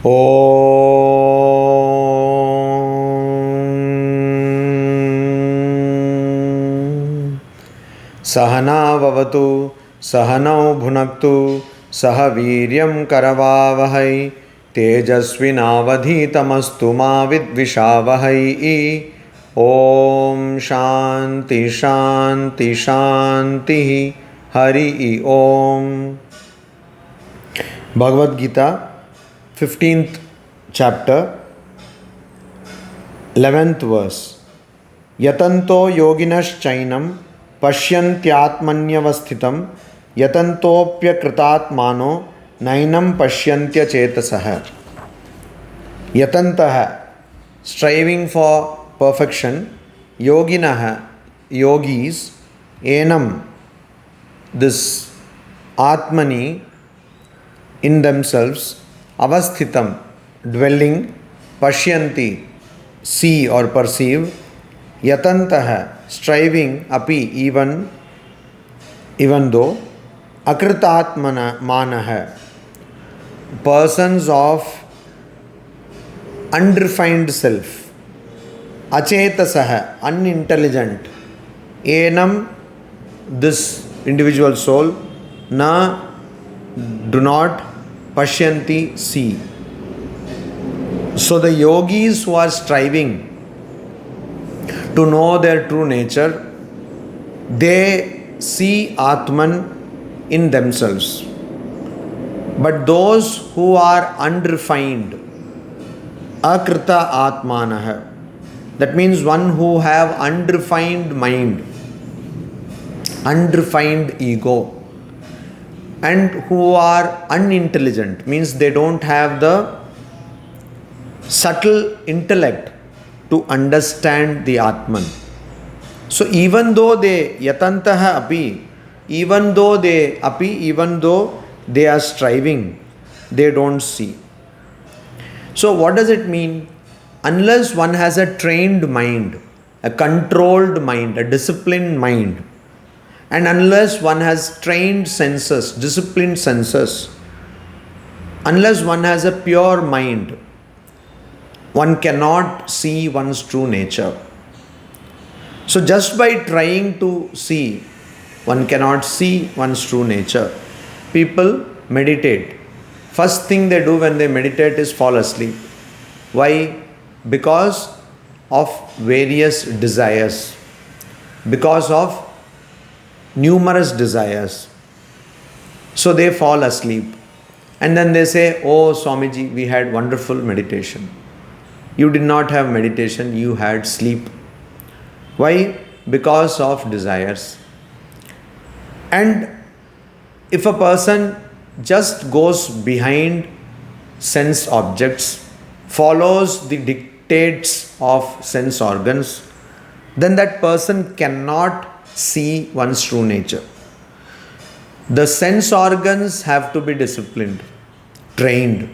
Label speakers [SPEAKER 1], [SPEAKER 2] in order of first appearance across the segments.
[SPEAKER 1] ॐ सहनाववतु सहनौ भुनक्तु सह वीर्यं करवावहै तेजस्विनावधीतमस्तु मा विद्विषावहै। ॐ शान्ति शान्ति शान्तिः। हरि ओम। Bhagavad Gita 15th chapter 11th verse। यतन्तो योगिनश्चैनं पश्यन्त्यात्मन्यवस्थितं यतन्तोऽप्यकृतात्मानो नैनं पश्यन्त्यचेतसः। यतन्तः striving for perfection, yoginah yogis, enam this atmani in themselves, avasthitam dwelling, pashyanti see or perceive, yatantah striving api even though, akritatmana manah persons of unrefined self, achetasah unintelligent, enam this individual soul, na do not pashyanti see. So the yogis who are striving to know their true nature, they see Atman in themselves. But those who are unrefined, akrita atmanah, that means one who have unrefined mind, unrefined ego, and who are unintelligent, means they don't have the subtle intellect to understand the Atman. So even though they yatantaha api, even though they are striving, they don't see. So what does it mean? Unless one has a trained mind, a controlled mind, a disciplined mind, and unless one has trained senses, disciplined senses, unless one has a pure mind, one cannot see one's true nature. So just by trying to see, one cannot see one's true nature. People meditate. First thing they do when they meditate is fall asleep. Why? Because of various desires, because of numerous desires. So they fall asleep. And then they say, "Oh Swamiji, we had wonderful meditation." You did not have meditation, you had sleep. Why? Because of desires. And if a person just goes behind sense objects, follows the dictates of sense organs, then that person cannot see one's true nature. The sense organs have to be disciplined, trained.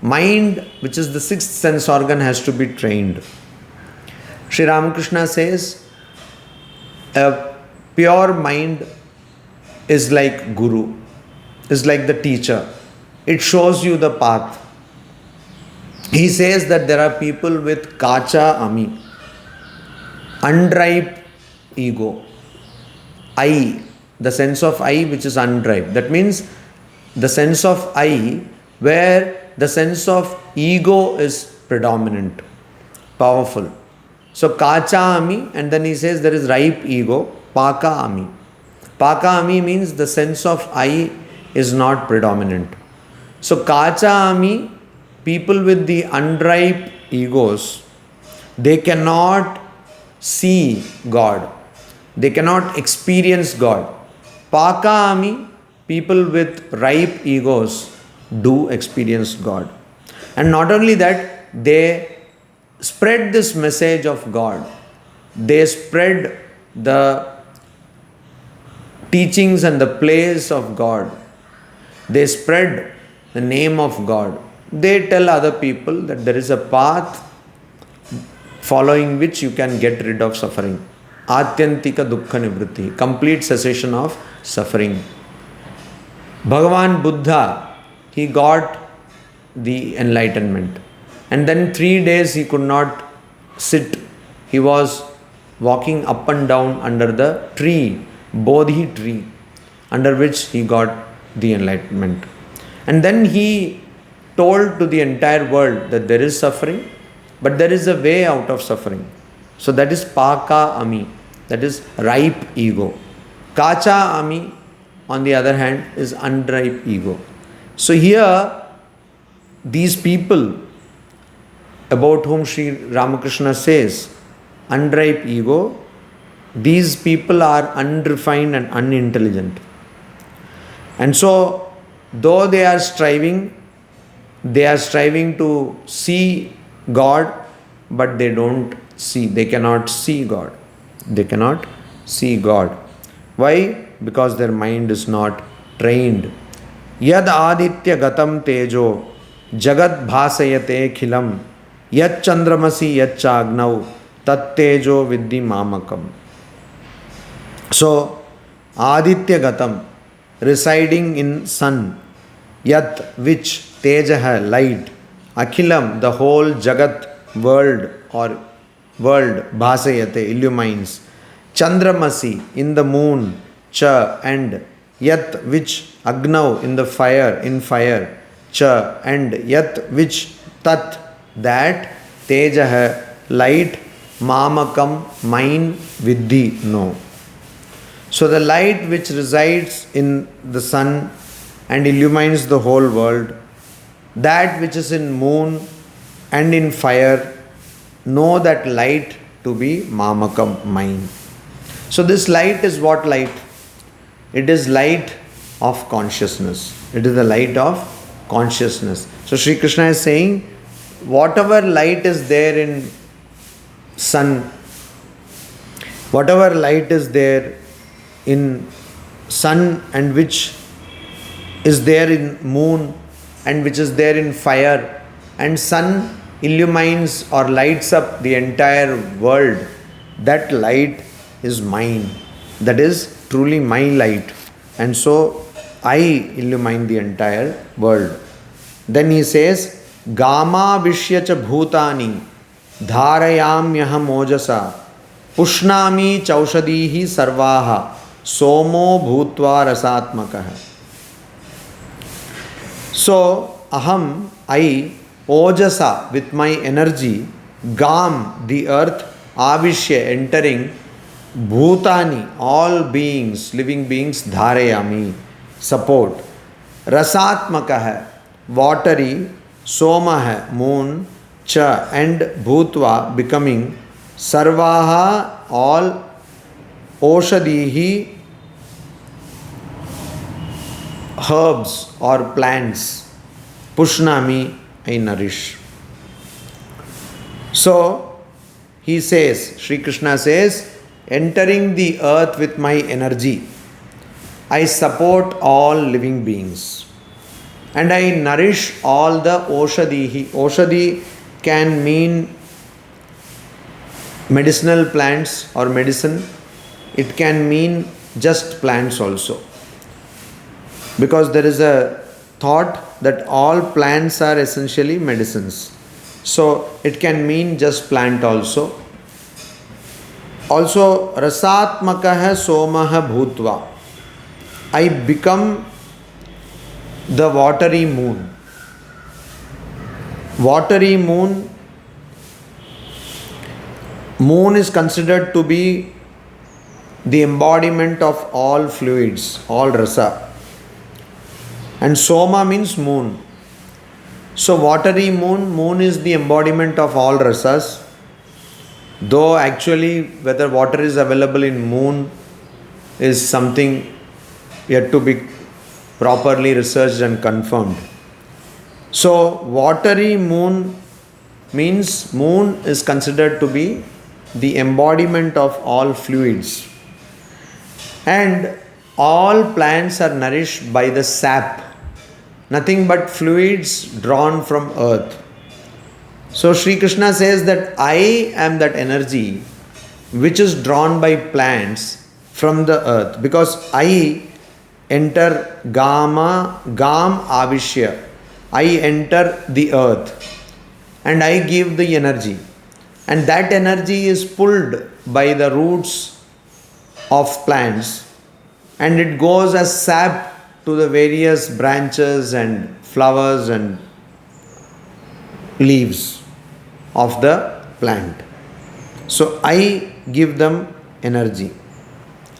[SPEAKER 1] Mind, which is the sixth sense organ, has to be trained. Sri Ramakrishna says, a pure mind is like Guru, is like the teacher. It shows you the path. He says that there are people with kacha ami, unripe ego. I, the sense of I which is unripe. That means the sense of I where the sense of ego is predominant, powerful. So kacha ami, and then he says there is ripe ego, paka ami. Paka ami means the sense of I is not predominant. So kacha ami, people with the unripe egos, they cannot see God. They cannot experience God. Paka ami, people with ripe egos do experience God. And not only that, they spread this message of God. They spread the teachings and the place of God. They spread the name of God. They tell other people that there is a path following which you can get rid of suffering. Atyantika dukkha nivritti, complete cessation of suffering. Bhagavan Buddha, he got the enlightenment. And then 3 days he could not sit. He was walking up and down under the tree, Bodhi tree, under which he got the enlightenment. And then he told to the entire world that there is suffering, but there is a way out of suffering. So that is Paka Ami, that is ripe ego. Kacha Ami, on the other hand, is unripe ego. So here, these people about whom Sri Ramakrishna says, unripe ego, these people are unrefined and unintelligent. And so, though they are striving to see God, but they cannot see God. They cannot see God. Why? Because their mind is not trained. Yad aditya gatam tejo jagat bhasayate khilam yat chandramasi yat chagnau tat tejo vidhi mamakam. So, aditya gatam, residing in sun, yat, which, tejaha, light, akhilam, the whole jagat, world, bhasayate, illumines, chandramasi, in the moon, cha, and yat, which, agnau, in fire, cha, and yat, which, tat, that, tejaha, light, mamakam, mine, vidhi, no. So the light which resides in the sun and illumines the whole world, that which is in moon and in fire, know that light to be mamakam, mine. So this light is what light? It is light of consciousness. It is the light of consciousness. So Sri Krishna is saying, whatever light is there in sun, whatever light is there in sun and which is there in moon and which is there in fire, and sun illumines or lights up the entire world, that light is mine. That is truly my light. And so I illumine the entire world. Then he says, Gama Vishyacha Bhutani Dharayamyaham Ojasa Pushnami Chaushadihi Sarvaha Somo Bhutva Rasatmakaha. So, Aham, I, Ojasa, with my energy, Gam, the earth, Avishya, entering, Bhutani, all beings, living beings, Dharayami, support. Rasatmakaha, watery, Somaha, moon, Cha, and Bhutva, becoming, Sarvaha, all, Oshadihi, herbs or plants, Pushnami, I nourish. So, he says, Sri Krishna says, entering the earth with my energy, I support all living beings. And I nourish all the Oshadihi. Oshadi can mean medicinal plants or medicine. It can mean just plants also. Because there is a thought that all plants are essentially medicines. So it can mean just plant also. Also, rasatmakaha somaha bhutva. I become the watery moon. Watery moon. Moon is considered to be the embodiment of all fluids, all rasa. And Soma means moon. So watery moon, moon is the embodiment of all rasas. Though actually whether water is available in moon is something yet to be properly researched and confirmed. So watery moon means moon is considered to be the embodiment of all fluids. And all plants are nourished by the sap. Nothing but fluids drawn from earth. So Sri Krishna says that I am that energy which is drawn by plants from the earth, because I enter Gam Avishya. I enter the earth and I give the energy. And that energy is pulled by the roots of plants and it goes as sap to the various branches and flowers and leaves of the plant. So I give them energy.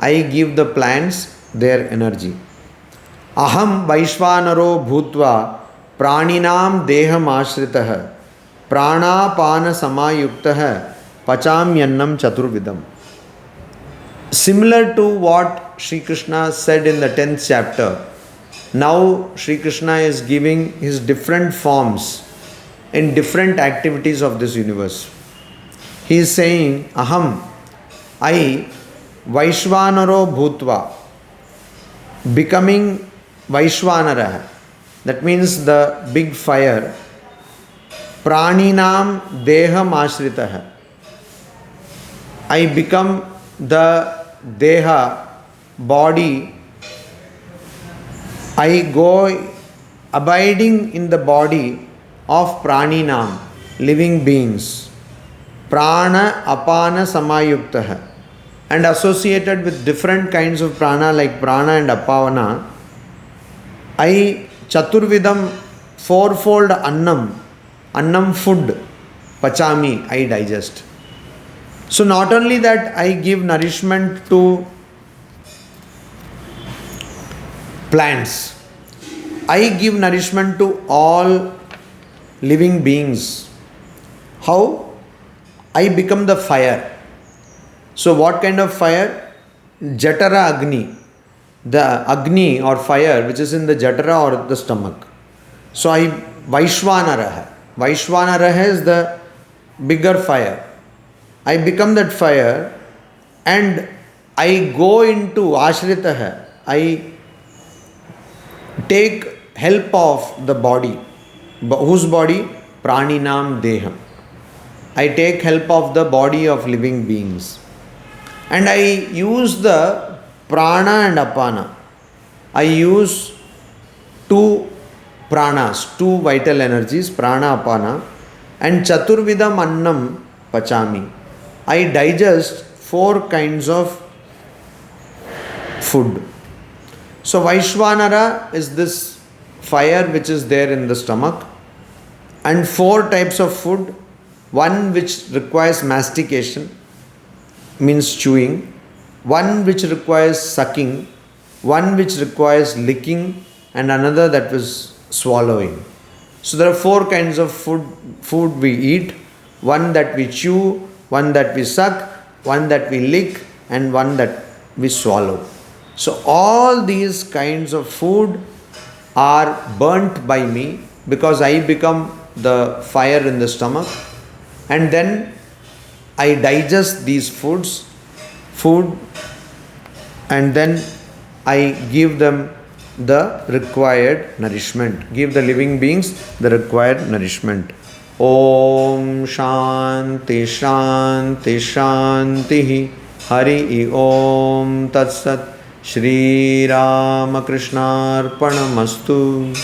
[SPEAKER 1] I give the plants their energy. Aham Vaishvanaro Bhutva Praninam Deham Ashritah Pranapana Samayuktah Pachamyannam Chaturvidam. Similar to what Sri Krishna said in the 10th chapter, now Sri Krishna is giving his different forms in different activities of this universe. He is saying, Aham, I, Vaishvanaro Bhutva, becoming Vaishvanara, that means the big fire, Praninam Deham Ashritah. I become the Deha, body. I go abiding in the body of Praninam, living beings. Prana Apana Samayuktah. And associated with different kinds of prana like prana and apavana, I Chaturvidam, fourfold annam food, pachami, I digest. So not only that I give nourishment to plants, I give nourishment to all living beings. How? I become the fire. So what kind of fire? Jatara Agni. The Agni or fire which is in the Jatara or the stomach. So I Vaishvanara. Vaishvanara is the bigger fire. I become that fire and I go into Ashritah. I take help of the body. Whose body? Praninam Deham. I take help of the body of living beings. And I use the prana and apana. I use two pranas, two vital energies, prana, apana, and chaturvidam annam pachami. I digest four kinds of food. So Vaishvanara is this fire which is there in the stomach, and four types of food. One which requires mastication, means chewing, one which requires sucking, one which requires licking, and another that was swallowing. So there are four kinds of food we eat, one that we chew, one that we suck, one that we lick, and one that we swallow. So all these kinds of food are burnt by me because I become the fire in the stomach, and then I digest these food, and then I give them the required nourishment, give the living beings the required nourishment. Om Shanti Shanti Shanti Hari Om Tat Sat Shri Ramakrishna Arpanamastu.